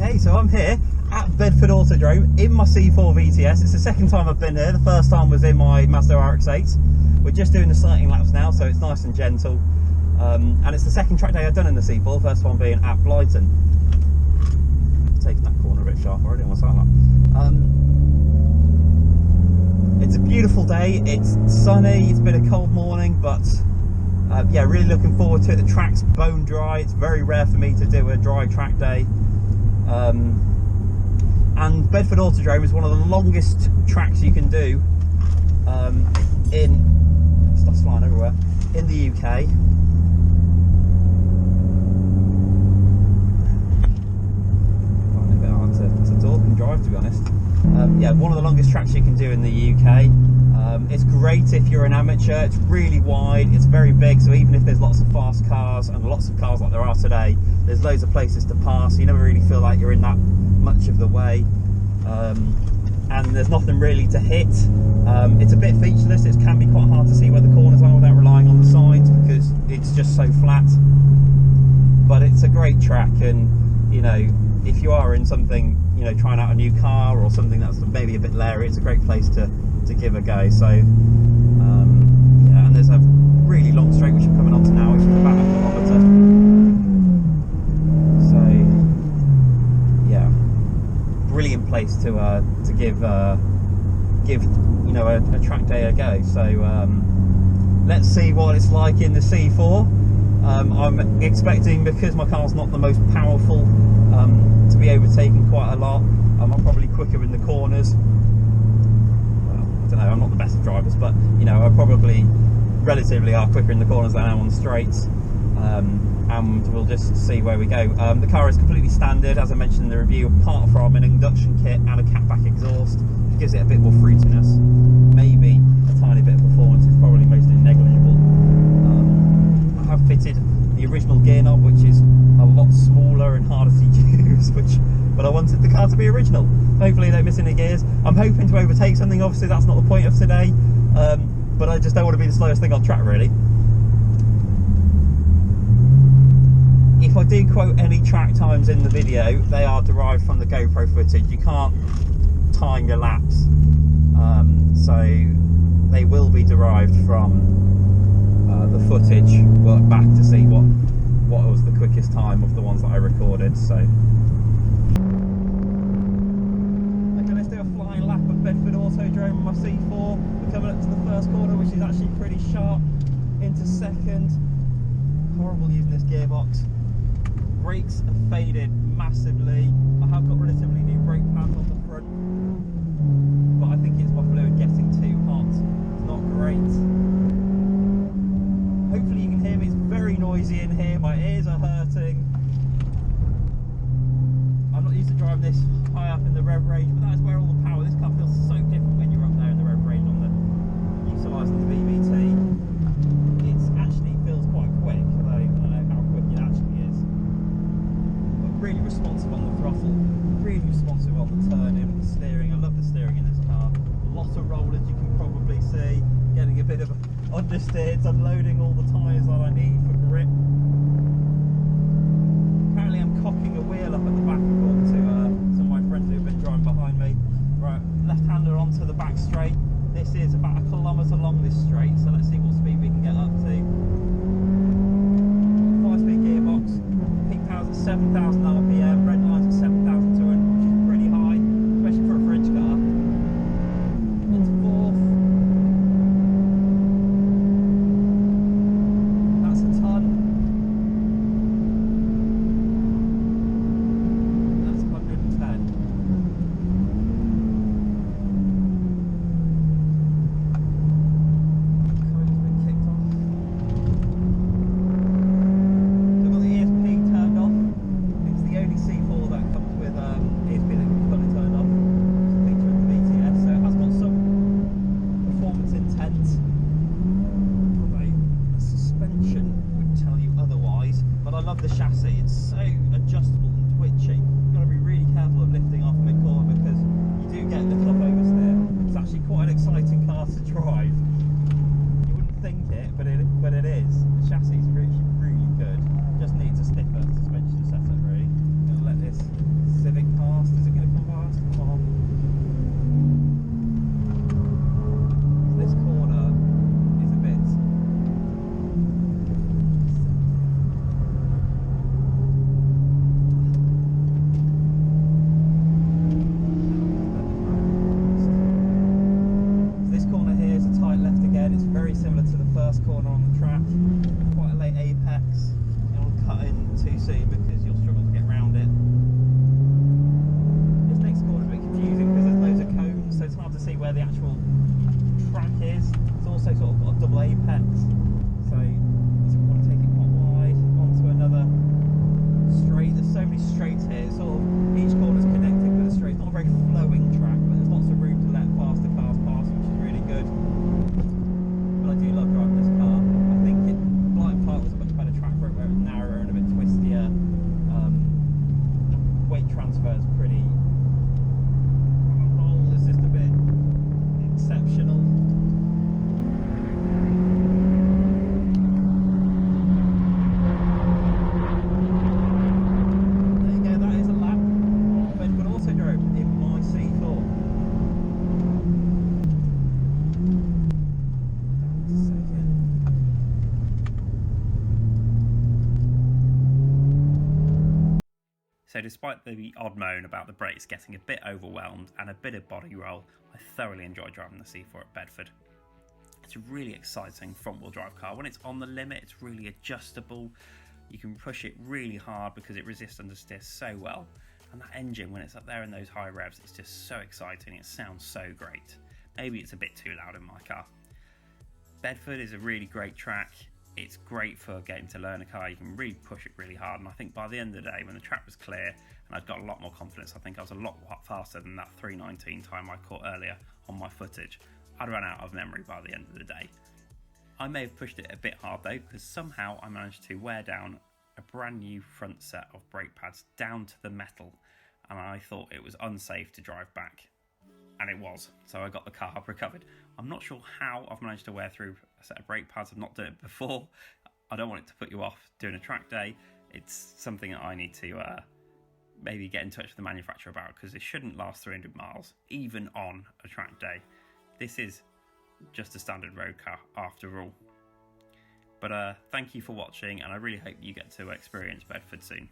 Okay, so I'm here at Bedford Autodrome in my C4 VTS. It's the second time I've been here. The first time was in my Mazda RX-8. We're just doing the starting laps now, so it's nice and gentle. And it's the second track day I've done in the C4, first one being at Blyton. Taking that corner a bit sharp already on my side lap. It's a beautiful day, it's sunny, it's been a cold morning, but yeah, really looking forward to it. The track's bone dry. It's very rare for me to do a dry track day. And Bedford Autodrome is one of the longest tracks you can do in, stuff's flying everywhere, in the UK. Finding it a bit hard to talk and drive, to be honest. Yeah, one of the longest tracks you can do in the UK. It's great if you're an amateur. It's really wide, it's very big, so even if there's lots of fast cars and lots of cars like there are today, there's loads of places to pass. You never really feel like you're in that much of the way, and there's nothing really to hit. It's a bit featureless. It can be quite hard to see where the corners are without relying on the signs because it's just so flat, but it's a great track. And you know, if you are in something, you know, trying out a new car or something that's maybe a bit leery, it's a great place to give a go. So yeah, and there's a really long straight which I'm coming onto now, which is about 1 kilometre. So yeah, brilliant place to give you know, a track day a go. So let's see what it's like in the C4. I'm expecting, because my car's not the most powerful, to be overtaking quite a lot. I'm probably quicker in the corners. I don't know, I'm not the best of drivers, but you know, I probably relatively are quicker in the corners than I am on the straights, and we'll just see where we go. The car is completely standard, as I mentioned in the review, apart from an induction kit and a catback exhaust, which gives it a bit more fruitiness, maybe a tiny bit of performance. It's probably mostly negligible. I have fitted the original gear knob, which is a lot smaller and harder to use, but I wanted the car to be original. Hopefully I don't miss any gears. I'm hoping to overtake something. Obviously that's not the point of today, but I just don't want to be the slowest thing on track, really. If I do quote any track times in the video, they are derived from the GoPro footage. You can't time your laps, so they will be derived from the footage, work back to see what was the quickest time of the ones that I recorded. So okay, let's do a flying lap of Bedford Autodrome on my C4. We're coming up to the first corner, which is actually pretty sharp, into second. Horrible using this gearbox. Brakes have faded massively. I have got relatively new brake pads on the front, but I think it's my fluid getting too hot. It's not great. Hopefully you can hear me. It's very noisy in here. My ears are hurting. I'm not used to driving this high up in the rev range, but that's where all the power. This car feels so different when you're up there in the rev range on the utilising the VVT. It actually feels quite quick, although I don't know how quick it actually is. But really responsive on the throttle, really responsive on the turning, the steering. I love the steering in this car. A lot of rollers, you can probably see. Getting a bit of understeer, unloading all the tyres that I need for grip. Apparently I'm cocking a wheel up at the back according to some of my friends who have been driving behind me. Right, left-hander onto the back straight. This is about 1 kilometre long, this straight, so let's see what speed we can get up to. 5-speed gearbox, peak power's at 7,000 RPM, red line's at 7,200, which is pretty high, especially for a French car. Into fourth. That's a ton. That's 110. Coming very similar to the first corner on the track. Quite a late apex. It'll cut in too soon because you'll struggle to get around it. This next corner is a bit confusing because there's loads of cones, so it's hard to see where the actual track is. It's also sort of got a double apex, so you want to take it quite wide onto another straight. There's so many straights here, sort of each corner's connected with a straight. It's not a very flowing track, but there's lots of room to let faster cars pass, which is really good. But I do love driving this car. I think Blyton Park was a much better track for it, where it was narrower and a bit twistier. Weight transfer is pretty. On the whole, it's just a bit exceptional. There you go, that is a lap of Bedford Autodrome in my C4. So despite the odd moan about the brakes getting a bit overwhelmed and a bit of body roll, I thoroughly enjoy driving the C4 at Bedford. It's a really exciting front-wheel drive car. When it's on the limit, it's really adjustable. You can push it really hard because it resists under steer so well. And that engine, when it's up there in those high revs, it's just so exciting. It sounds so great. Maybe it's a bit too loud in my car. Bedford is a really great track. It's great for getting to learn a car. You can really push it really hard, and I think by the end of the day, when the track was clear and I'd got a lot more confidence, I think I was a lot faster than that 3:19 time I caught earlier on my footage. I'd run out of memory by the end of the day. I may have pushed it a bit hard though, because somehow I managed to wear down a brand new front set of brake pads down to the metal, and I thought it was unsafe to drive back. And it was, so I got the car recovered. I'm not sure how I've managed to wear through a set of brake pads. I've not done it before. I don't want it to put you off doing a track day. It's something that I need to maybe get in touch with the manufacturer about, because it shouldn't last 300 miles, even on a track day. This is just a standard road car after all. But thank you for watching, and I really hope you get to experience Bedford soon.